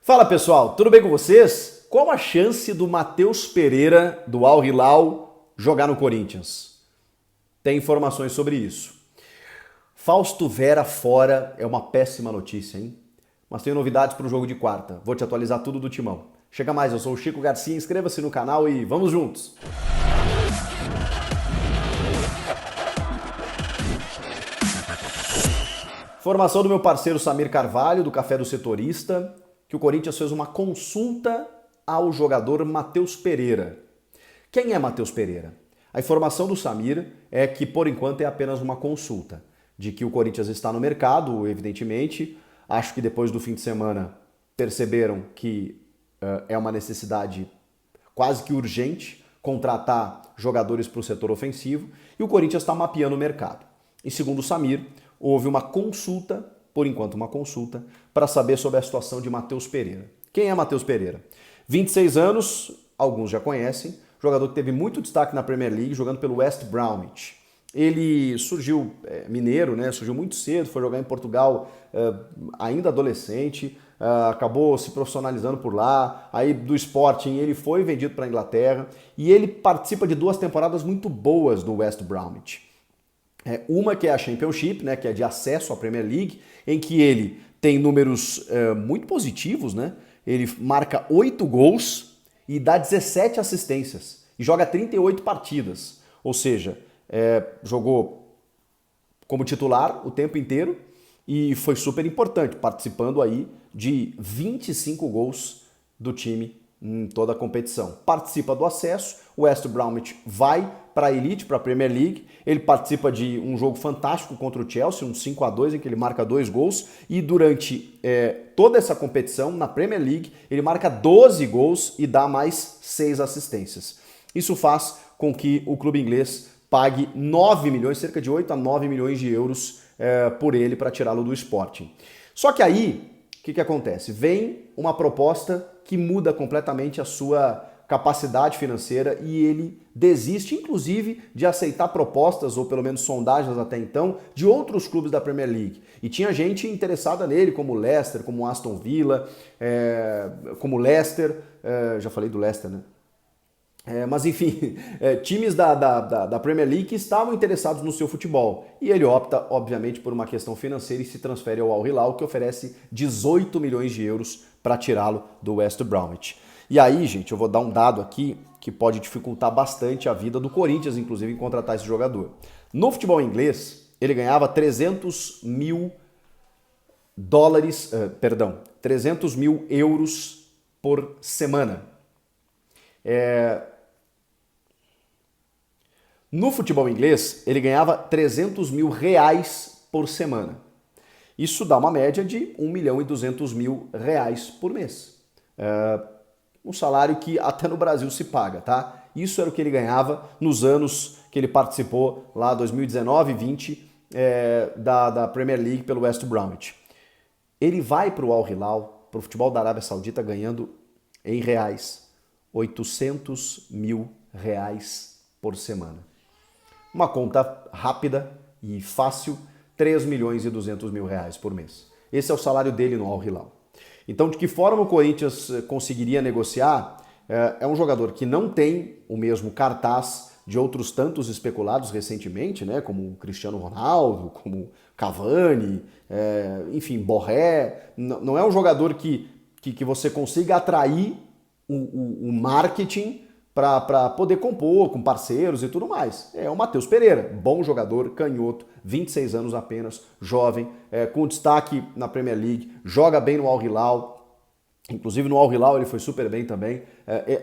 Fala pessoal, tudo bem com vocês? Qual a chance do Matheus Pereira, do Al Hilal, jogar no Corinthians? Tem informações sobre isso. Fausto Vera fora é uma péssima notícia, hein? Mas tenho novidades para o jogo de quarta. Vou te atualizar tudo do Timão. Chega mais, eu sou o Chico Garcia, inscreva-se no canal e vamos juntos! Informação do meu parceiro Samir Carvalho, do Café do Setorista, que o Corinthians fez uma consulta ao jogador Matheus Pereira. Quem é Matheus Pereira? A informação do Samir é que, por enquanto, é apenas uma consulta, de que o Corinthians está no mercado, evidentemente. Acho que depois do fim de semana perceberam que é uma necessidade quase que urgente contratar jogadores para o setor ofensivo e o Corinthians está mapeando o mercado. E segundo o Samir, houve uma consulta, por enquanto uma consulta, para saber sobre a situação de Matheus Pereira. Quem é Matheus Pereira? 26 anos, alguns já conhecem, jogador que teve muito destaque na Premier League, jogando pelo West Bromwich. Ele surgiu mineiro, né? Surgiu muito cedo, foi jogar em Portugal ainda adolescente, acabou se profissionalizando por lá, aí do Sporting ele foi vendido para a Inglaterra e ele participa de 2 temporadas muito boas do West Bromwich. Uma que é a Championship, né, que é de acesso à Premier League, em que ele tem números muito positivos, né? Ele marca 8 gols e dá 17 assistências e joga 38 partidas, ou seja, jogou como titular o tempo inteiro e foi super importante, participando aí de 25 gols do time em toda a competição. Participa do acesso, o West Bromwich vai para a Elite, para a Premier League, ele participa de um jogo fantástico contra o Chelsea, um 5-2 em que ele marca 2 gols e durante toda essa competição, na Premier League, ele marca 12 gols e dá mais 6 assistências. Isso faz com que o clube inglês pague 9 milhões, cerca de 8 a 9 milhões de euros por ele para tirá-lo do Sporting. Só que aí, o que acontece? Vem uma proposta que muda completamente a sua capacidade financeira e ele desiste, inclusive, de aceitar propostas, ou pelo menos sondagens até então, de outros clubes da Premier League. E tinha gente interessada nele, como o Leicester, como o Aston Villa, como o Leicester, já falei do Leicester, né? Mas enfim, times da Premier League que estavam interessados no seu futebol. E ele opta, obviamente, por uma questão financeira e se transfere ao Al Hilal, que oferece 18 milhões de euros para tirá-lo do West Bromwich. E aí, gente, eu vou dar um dado aqui que pode dificultar bastante a vida do Corinthians, inclusive, em contratar esse jogador. No futebol inglês, ele ganhava 300 mil euros por semana. No futebol inglês, ele ganhava 300 mil reais por semana. Isso dá uma média de 1 milhão e 200 mil reais por mês. Um salário que até no Brasil se paga, tá? Isso era o que ele ganhava nos anos que ele participou, lá 2019 e 20, da Premier League pelo West Bromwich. Ele vai para o Al Hilal, para o futebol da Arábia Saudita, ganhando em reais 800 mil reais por semana. Uma conta rápida e fácil, 3 milhões e 200 mil reais por mês. Esse é o salário dele no Al Hilal. Então, de que forma o Corinthians conseguiria negociar? É um jogador que não tem o mesmo cartaz de outros tantos especulados recentemente, né? Como o Cristiano Ronaldo, como Cavani, enfim, Borré. Não é um jogador que você consiga atrair o marketing para poder compor com parceiros e tudo mais. É o Matheus Pereira, bom jogador, canhoto, 26 anos apenas, jovem, com destaque na Premier League, joga bem no Al Hilal, inclusive no Al Hilal ele foi super bem também.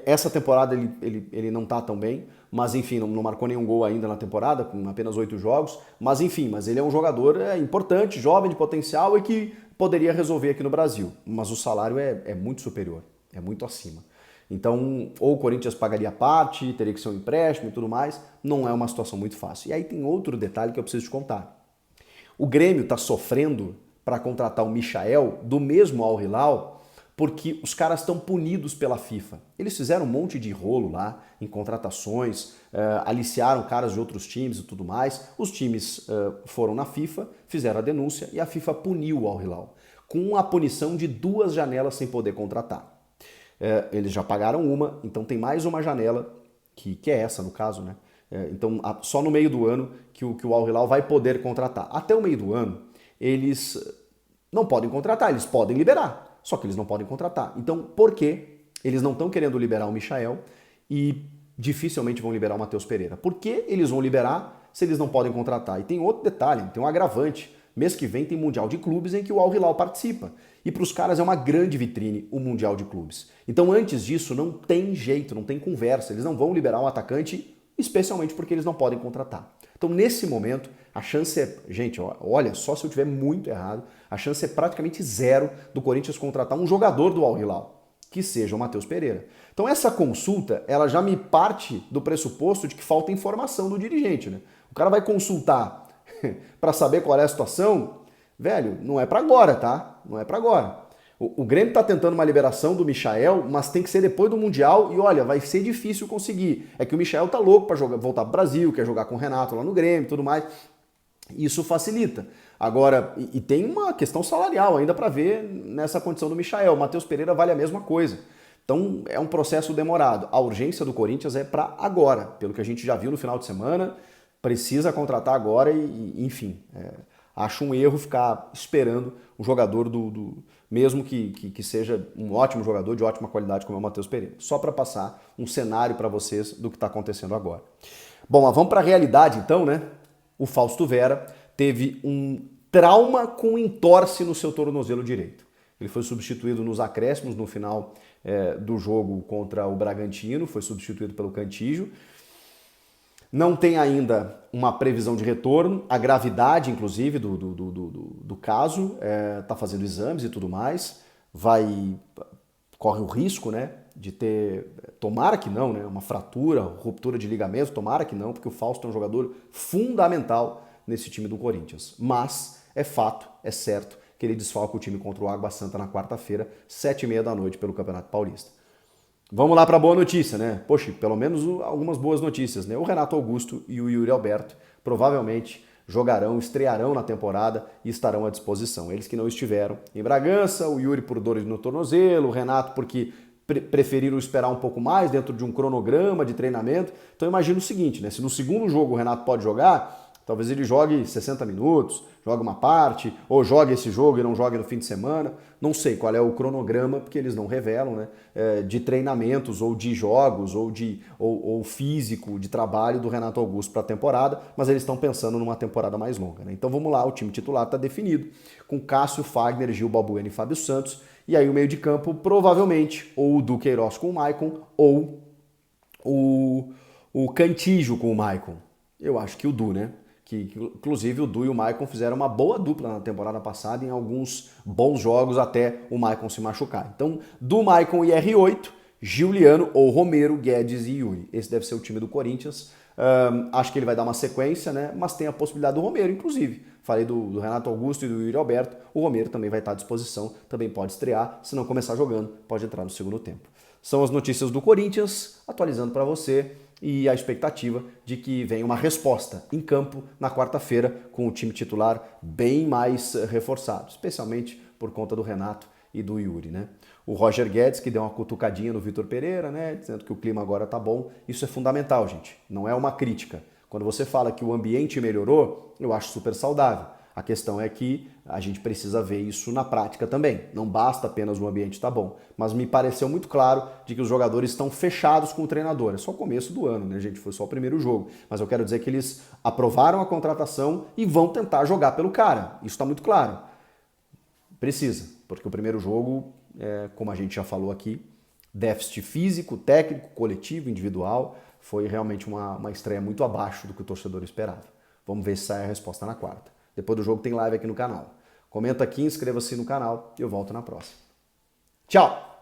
Essa temporada ele não tá tão bem, mas enfim, não marcou nenhum gol ainda na temporada, com apenas 8 jogos, mas enfim, mas ele é um jogador importante, jovem, de potencial e que poderia resolver aqui no Brasil, mas o salário é muito superior, é muito acima. Então, ou o Corinthians pagaria parte, teria que ser um empréstimo e tudo mais, não é uma situação muito fácil. E aí tem outro detalhe que eu preciso te contar. O Grêmio está sofrendo para contratar o Michael do mesmo Al Hilal porque os caras estão punidos pela FIFA. Eles fizeram um monte de rolo lá em contratações, aliciaram caras de outros times e tudo mais. Os times foram na FIFA, fizeram a denúncia e a FIFA puniu o Al Hilal. com a punição de 2 janelas sem poder contratar. Eles já pagaram uma, então tem mais uma janela, que é essa no caso, né? Então só no meio do ano que o Al Hilal vai poder contratar. Até o meio do ano, eles não podem contratar, eles podem liberar, só que eles não podem contratar. Então, por quê? Eles não estão querendo liberar o Michael e dificilmente vão liberar o Matheus Pereira. Por que eles vão liberar se eles não podem contratar? E tem outro detalhe, tem um agravante. Mês que vem tem Mundial de Clubes em que o Al Hilal participa. E para os caras é uma grande vitrine o Mundial de Clubes. Então antes disso não tem jeito, não tem conversa. Eles não vão liberar um atacante, especialmente porque eles não podem contratar. Então nesse momento a chance é... Gente, olha, só se eu tiver muito errado, a chance é praticamente zero do Corinthians contratar um jogador do Al Hilal, que seja o Matheus Pereira. Então essa consulta, ela já me parte do pressuposto de que falta informação do dirigente, né? O cara vai consultar para saber qual é a situação, velho, não é para agora, tá? Não é para agora. O Grêmio tá tentando uma liberação do Michael, mas tem que ser depois do Mundial e olha, vai ser difícil conseguir. É que o Michael tá louco para voltar pro Brasil, quer jogar com o Renato lá no Grêmio e tudo mais. Isso facilita. Agora, e tem uma questão salarial ainda para ver nessa condição do Michael. O Matheus Pereira vale a mesma coisa. Então é um processo demorado. A urgência do Corinthians é para agora, pelo que a gente já viu no final de semana. Precisa contratar agora e enfim, acho um erro ficar esperando um jogador mesmo que seja um ótimo jogador de ótima qualidade como é o Matheus Pereira. Só para passar um cenário para vocês do que está acontecendo agora. Bom, mas vamos para a realidade então, né? O Fausto Vera teve um trauma com entorse no seu tornozelo direito. Ele foi substituído nos acréscimos no final do jogo contra o Bragantino, foi substituído pelo Cantillo. Não tem ainda uma previsão de retorno, a gravidade, inclusive, do caso, está fazendo exames e tudo mais, corre o risco, né, de ter, tomara que não, né, uma fratura, ruptura de ligamento, tomara que não, porque o Fausto é um jogador fundamental nesse time do Corinthians. Mas é fato, é certo, que ele desfalca o time contra o Água Santa na quarta-feira, 7h30 da noite, pelo Campeonato Paulista. Vamos lá para a boa notícia, né? Poxa, pelo menos algumas boas notícias, né? O Renato Augusto e o Yuri Alberto provavelmente estrearão na temporada e estarão à disposição. Eles que não estiveram em Bragança, o Yuri por dores no tornozelo, o Renato porque preferiram esperar um pouco mais dentro de um cronograma de treinamento. Então imagina o seguinte, né? Se no segundo jogo o Renato pode jogar, talvez ele jogue 60 minutos, jogue uma parte, ou jogue esse jogo e não jogue no fim de semana. Não sei qual é o cronograma, porque eles não revelam, né? De treinamentos, ou de jogos, ou físico, de trabalho do Renato Augusto para a temporada, mas eles estão pensando numa temporada mais longa, né? Então vamos lá, o time titular está definido, com Cássio, Fagner, Gil Balbuena e Fábio Santos, e aí o meio de campo, provavelmente, ou o Duqueiroz com o Maicon, ou o Cantillo com o Maicon. Eu acho que o Du, né? Que inclusive o Du e o Maicon fizeram uma boa dupla na temporada passada em alguns bons jogos até o Maicon se machucar. Então, Du, Maicon e R8, Giuliano ou Romero, Guedes e Yuri. Esse deve ser o time do Corinthians. Acho que ele vai dar uma sequência, né? Mas tem a possibilidade do Romero, inclusive. Falei do Renato Augusto e do Yuri Alberto. O Romero também vai estar à disposição, também pode estrear. Se não começar jogando, pode entrar no segundo tempo. São as notícias do Corinthians, atualizando para você. E a expectativa de que venha uma resposta em campo na quarta-feira com o time titular bem mais reforçado, especialmente por conta do Renato e do Yuri, né? O Roger Guedes, que deu uma cutucadinha no Vitor Pereira, né, dizendo que o clima agora tá bom. Isso é fundamental, gente. Não é uma crítica. Quando você fala que o ambiente melhorou, eu acho super saudável. A questão é que a gente precisa ver isso na prática também. Não basta apenas o ambiente estar bom. Mas me pareceu muito claro de que os jogadores estão fechados com o treinador. É só o começo do ano, né, gente? Foi só o primeiro jogo. Mas eu quero dizer que eles aprovaram a contratação e vão tentar jogar pelo cara. Isso está muito claro. Precisa, porque o primeiro jogo, como a gente já falou aqui, déficit físico, técnico, coletivo, individual, foi realmente uma estreia muito abaixo do que o torcedor esperava. Vamos ver se sai a resposta na quarta. Depois do jogo tem live aqui no canal. Comenta aqui, inscreva-se no canal e eu volto na próxima. Tchau!